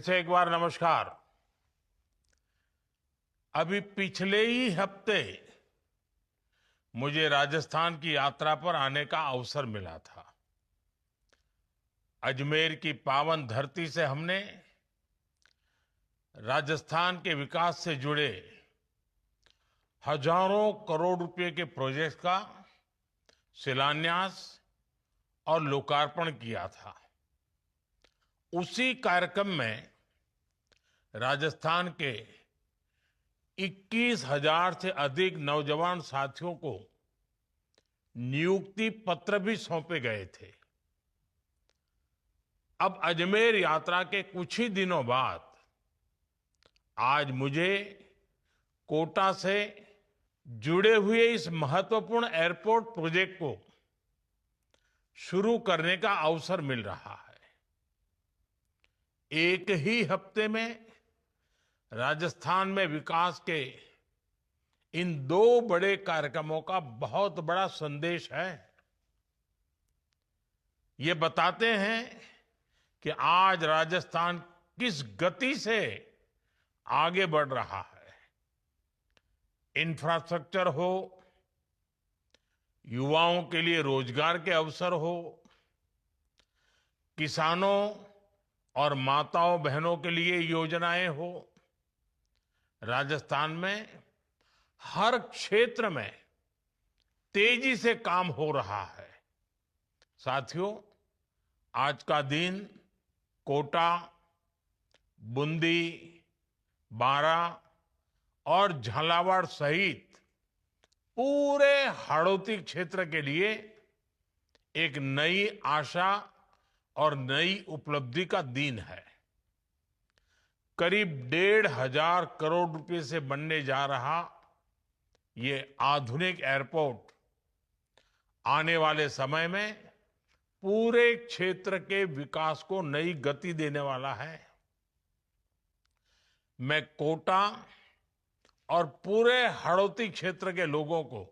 से एक बार नमस्कार। अभी पिछले ही हफ्ते मुझे राजस्थान की यात्रा पर आने का अवसर मिला था। अजमेर की पावन धरती से हमने राजस्थान के विकास से जुड़े हजारों करोड़ रुपए के प्रोजेक्ट का शिलान्यास और लोकार्पण किया था। उसी कार्यक्रम में राजस्थान के 21,000 से अधिक नौजवान साथियों को नियुक्ति पत्र भी सौंपे गए थे। अब अजमेर यात्रा के कुछ ही दिनों बाद आज मुझे कोटा से जुड़े हुए इस महत्वपूर्ण एयरपोर्ट प्रोजेक्ट को शुरू करने का अवसर मिल रहा है। एक ही हफ्ते में राजस्थान में विकास के इन दो बड़े कार्यक्रमों का बहुत बड़ा संदेश है। ये बताते हैं कि आज राजस्थान किस गति से आगे बढ़ रहा है। इंफ्रास्ट्रक्चर हो, युवाओं के लिए रोजगार के अवसर हो, किसानों और माताओं बहनों के लिए योजनाएं हो, राजस्थान में हर क्षेत्र में तेजी से काम हो रहा है। साथियों, आज का दिन कोटा, बूंदी, बारा और झालावाड़ सहित पूरे हाड़ौती क्षेत्र के लिए एक नई आशा और नई उपलब्धि का दिन है। करीब 1,500 करोड़ रुपए से बनने जा रहा ये आधुनिक एयरपोर्ट आने वाले समय में पूरे क्षेत्र के विकास को नई गति देने वाला है। मैं कोटा और पूरे हाड़ौती क्षेत्र के लोगों को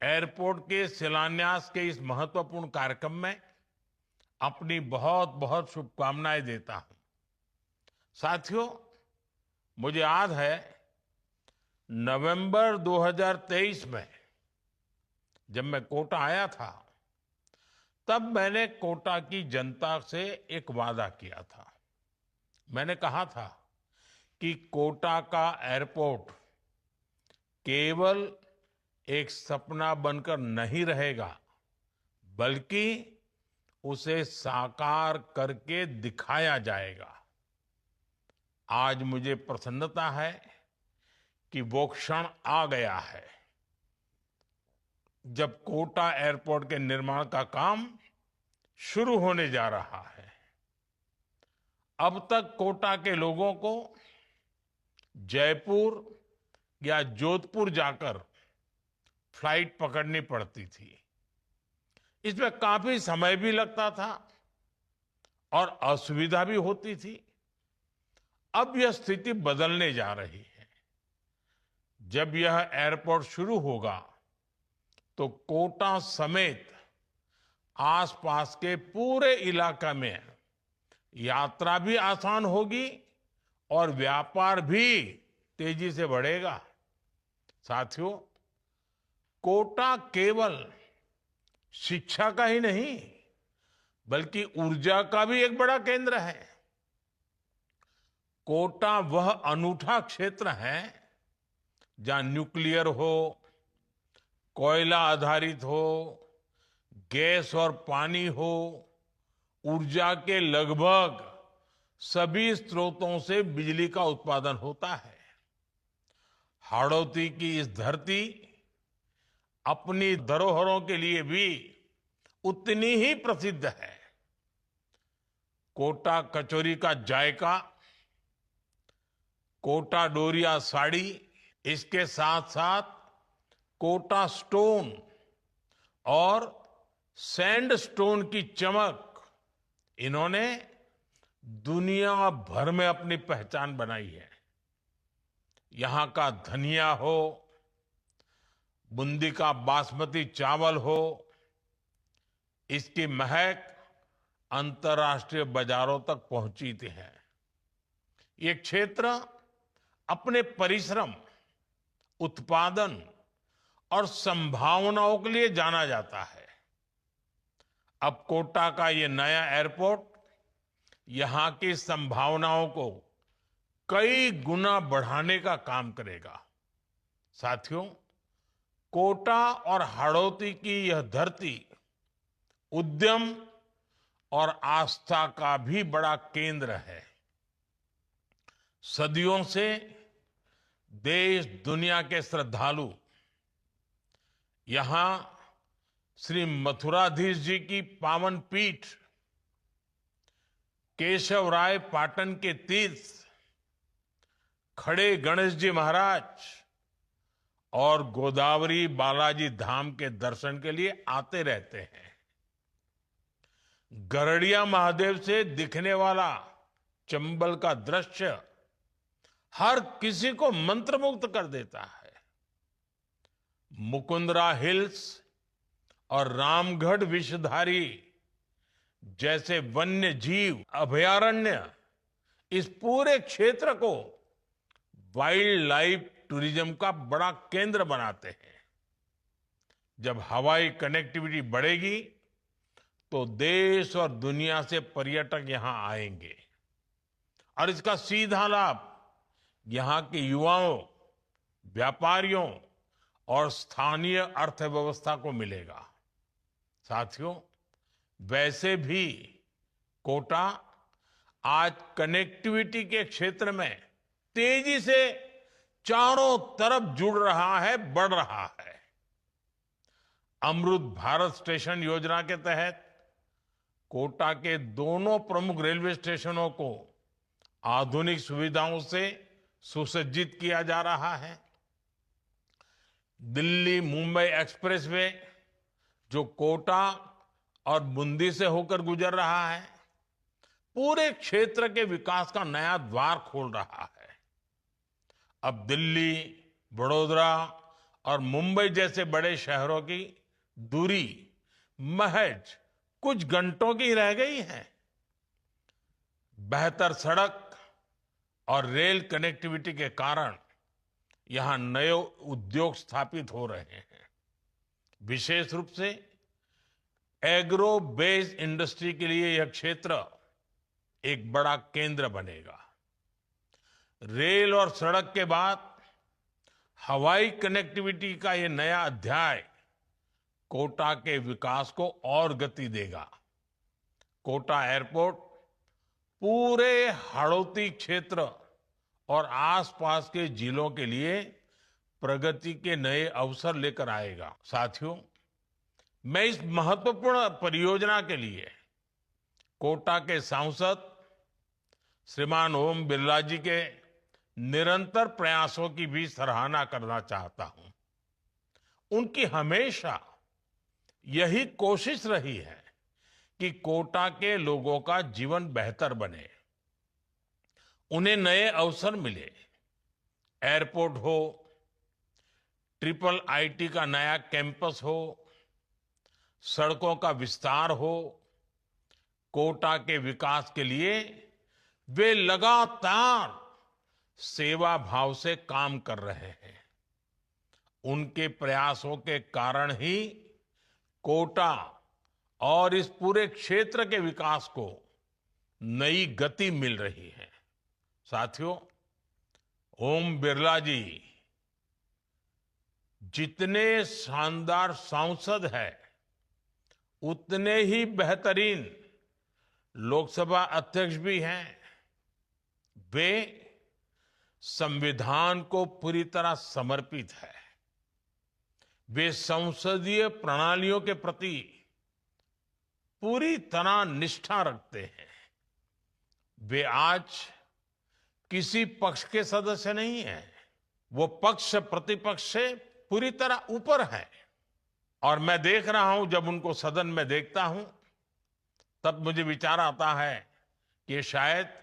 एयरपोर्ट के शिलान्यास के इस महत्वपूर्ण कार्यक्रम में अपनी बहुत बहुत शुभकामनाएं देता हूं। साथियों, मुझे याद है नवंबर 2023 में जब मैं कोटा आया था, तब मैंने कोटा की जनता से एक वादा किया था। मैंने कहा था कि कोटा का एयरपोर्ट केवल एक सपना बनकर नहीं रहेगा, बल्कि उसे साकार करके दिखाया जाएगा। आज मुझे प्रसन्नता है कि वो क्षण आ गया है जब कोटा एयरपोर्ट के निर्माण का काम शुरू होने जा रहा है। अब तक कोटा के लोगों को जयपुर या जोधपुर जाकर फ्लाइट पकड़नी पड़ती थी। इसमें काफी समय भी लगता था और असुविधा भी होती थी। अब यह स्थिति बदलने जा रही है। जब यह एयरपोर्ट शुरू होगा तो कोटा समेत आसपास के पूरे इलाका में यात्रा भी आसान होगी और व्यापार भी तेजी से बढ़ेगा। साथियों, कोटा केवल शिक्षा का ही नहीं, बल्कि ऊर्जा का भी एक बड़ा केंद्र है। कोटा वह अनूठा क्षेत्र है जहां न्यूक्लियर हो, कोयला आधारित हो, गैस और पानी हो, ऊर्जा के लगभग सभी स्रोतों से बिजली का उत्पादन होता है। हाड़ौती की इस धरती अपनी धरोहरों के लिए भी उतनी ही प्रसिद्ध है। कोटा कचौरी का जायका, कोटा डोरिया साड़ी, इसके साथ साथ कोटा स्टोन और सैंड स्टोन की चमक, इन्होंने दुनिया भर में अपनी पहचान बनाई है। यहां का धनिया हो, बूंदी का बासमती चावल हो, इसकी महक अंतर्राष्ट्रीय बाजारों तक पहुंची है। ये क्षेत्र अपने परिश्रम, उत्पादन और संभावनाओं के लिए जाना जाता है। अब कोटा का ये नया एयरपोर्ट यहां की संभावनाओं को कई गुना बढ़ाने का काम करेगा। साथियों, कोटा और हाड़ौती की यह धरती उद्यम और आस्था का भी बड़ा केंद्र है। सदियों से देश दुनिया के श्रद्धालु यहां श्री मथुराधीश जी की पावन पीठ, केशवराय पाटन के तीर्थ, खड़े गणेश जी महाराज और गोदावरी बालाजी धाम के दर्शन के लिए आते रहते हैं। गरड़िया महादेव से दिखने वाला चंबल का दृश्य हर किसी को मंत्रमुग्ध कर देता है। मुकुंदरा हिल्स और रामगढ़ विषधारी जैसे वन्य जीव अभयारण्य इस पूरे क्षेत्र को वाइल्ड लाइफ टूरिज्म का बड़ा केंद्र बनाते हैं। जब हवाई कनेक्टिविटी बढ़ेगी तो देश और दुनिया से पर्यटक यहां आएंगे और इसका सीधा लाभ यहां के युवाओं, व्यापारियों और स्थानीय अर्थव्यवस्था को मिलेगा। साथियों, वैसे भी कोटा आज कनेक्टिविटी के क्षेत्र में तेजी से चारों तरफ जुड़ रहा है, बढ़ रहा है। अमृत भारत स्टेशन योजना के तहत कोटा के दोनों प्रमुख रेलवे स्टेशनों को आधुनिक सुविधाओं से सुसज्जित किया जा रहा है। दिल्ली मुंबई एक्सप्रेसवे जो कोटा और बूंदी से होकर गुजर रहा है, पूरे क्षेत्र के विकास का नया द्वार खोल रहा है। अब दिल्ली, बड़ौदा और मुंबई जैसे बड़े शहरों की दूरी महज कुछ घंटों की रह गई है। बेहतर सड़क और रेल कनेक्टिविटी के कारण यहां नए उद्योग स्थापित हो रहे हैं। विशेष रूप से एग्रो बेस्ड इंडस्ट्री के लिए यह क्षेत्र एक बड़ा केंद्र बनेगा। रेल और सड़क के बाद हवाई कनेक्टिविटी का यह नया अध्याय कोटा के विकास को और गति देगा। कोटा एयरपोर्ट पूरे हाड़ौती क्षेत्र और आसपास के जिलों के लिए प्रगति के नए अवसर लेकर आएगा। साथियों, मैं इस महत्वपूर्ण परियोजना के लिए कोटा के सांसद श्रीमान ओम बिरला जी के निरंतर प्रयासों की भी सराहना करना चाहता हूं। उनकी हमेशा यही कोशिश रही है कि कोटा के लोगों का जीवन बेहतर बने, उन्हें नए अवसर मिले। एयरपोर्ट हो, ट्रिपल आईटी का नया कैंपस हो, सड़कों का विस्तार हो, कोटा के विकास के लिए वे लगातार सेवा भाव से काम कर रहे हैं। उनके प्रयासों के कारण ही कोटा और इस पूरे क्षेत्र के विकास को नई गति मिल रही है। साथियों, ओम बिरला जी जितने शानदार सांसद हैं, उतने ही बेहतरीन लोकसभा अध्यक्ष भी हैं। वे संविधान को पूरी तरह समर्पित है। वे संसदीय प्रणालियों के प्रति पूरी तरह निष्ठा रखते हैं। वे आज किसी पक्ष के सदस्य नहीं हैं। वो पक्ष प्रतिपक्ष से पूरी तरह ऊपर है। और मैं देख रहा हूं, जब उनको सदन में देखता हूं, तब मुझे विचार आता है कि ये शायद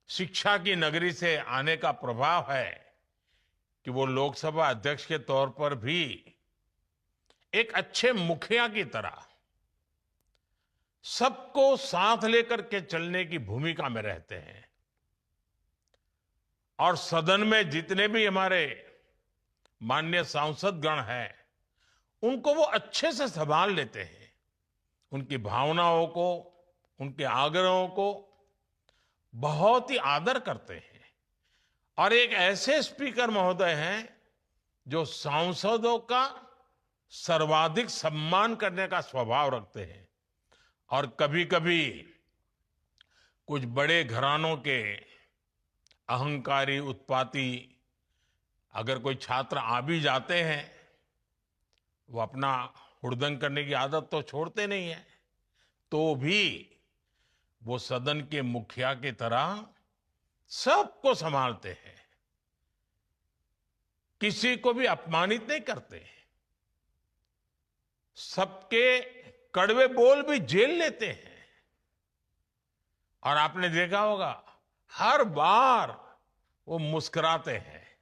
शिक्षा की नगरी से आने का प्रभाव है कि वो लोकसभा अध्यक्ष के तौर पर भी एक अच्छे मुखिया की तरह सबको साथ लेकर के चलने की भूमिका में रहते हैं। और सदन में जितने भी हमारे माननीय सांसद गण हैं, उनको वो अच्छे से संभाल लेते हैं। उनकी भावनाओं को, उनके आग्रहों को बहुत ही आदर करते हैं। और एक ऐसे स्पीकर महोदय हैं जो सांसदों का सर्वाधिक सम्मान करने का स्वभाव रखते हैं। और कभी-कभी कुछ बड़े घरानों के अहंकारी, उत्पाती अगर कोई छात्र आ भी जाते हैं, वो अपना हुड़दंग करने की आदत तो छोड़ते नहीं है, तो भी वो सदन के मुखिया की तरह सबको संभालते हैं, किसी को भी अपमानित नहीं करते, सबके कड़वे बोल भी झेल लेते हैं। और आपने देखा होगा, हर बार वो मुस्कुराते हैं,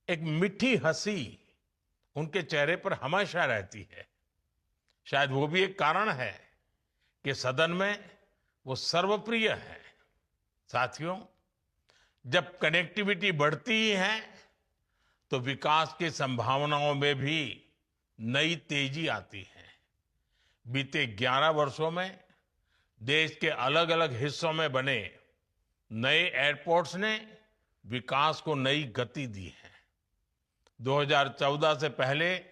एक मीठी हंसी उनके चेहरे पर हमेशा रहती है। शायद वो भी एक कारण है कि सदन में वो सर्वप्रिय है। साथियों, जब कनेक्टिविटी बढ़ती ही है तो विकास की संभावनाओं में भी नई तेजी आती है। बीते 11 वर्षों में देश के अलग अलग हिस्सों में बने नए एयरपोर्ट्स ने विकास को नई गति दी है। 2014 से पहले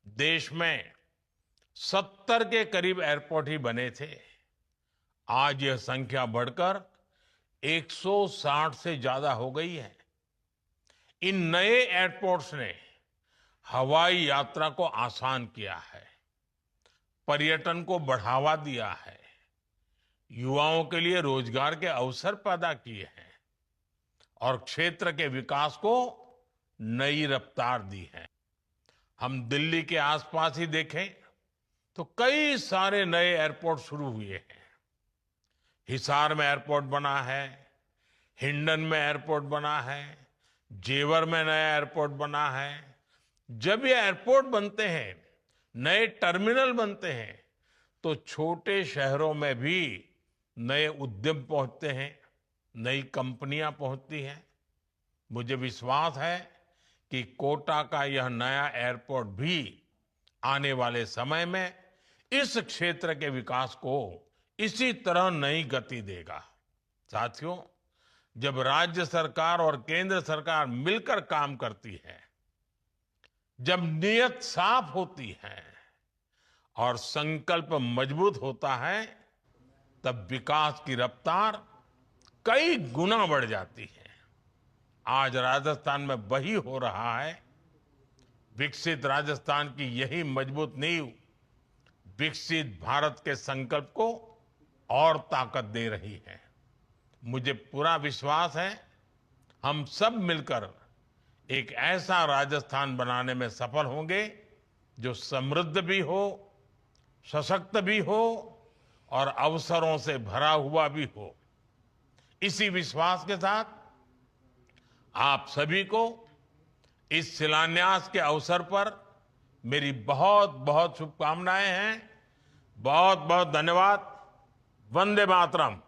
देश में 70 के करीब एयरपोर्ट ही बने थे। आज यह संख्या बढ़कर 160 से ज्यादा हो गई है। इन नए एयरपोर्ट्स ने हवाई यात्रा को आसान किया है, पर्यटन को बढ़ावा दिया है, युवाओं के लिए रोजगार के अवसर पैदा किए हैं और क्षेत्र के विकास को नई रफ्तार दी है। हम दिल्ली के आसपास ही देखें तो कई सारे नए एयरपोर्ट शुरू हुए हैं। हिसार में एयरपोर्ट बना है, हिंडन में एयरपोर्ट बना है, जेवर में नया एयरपोर्ट बना है। जब ये एयरपोर्ट बनते हैं, नए टर्मिनल बनते हैं, तो छोटे शहरों में भी नए उद्यम पहुंचते हैं, नई कंपनियां पहुंचती हैं। मुझे विश्वास है कि कोटा का यह नया एयरपोर्ट भी आने वाले समय में इस क्षेत्र के विकास को इसी तरह नई गति देगा। साथियों, जब राज्य सरकार और केंद्र सरकार मिलकर काम करती है, जब नीयत साफ होती है और संकल्प मजबूत होता है, तब विकास की रफ्तार कई गुना बढ़ जाती है। आज राजस्थान में वही हो रहा है। विकसित राजस्थान की यही मजबूत नींव विकसित भारत के संकल्प को और ताकत दे रही है। मुझे पूरा विश्वास है, हम सब मिलकर एक ऐसा राजस्थान बनाने में सफल होंगे जो समृद्ध भी हो, सशक्त भी हो और अवसरों से भरा हुआ भी हो। इसी विश्वास के साथ आप सभी को इस शिलान्यास के अवसर पर मेरी बहुत बहुत शुभकामनाएं हैं। बहुत बहुत धन्यवाद। वंदे मातरम।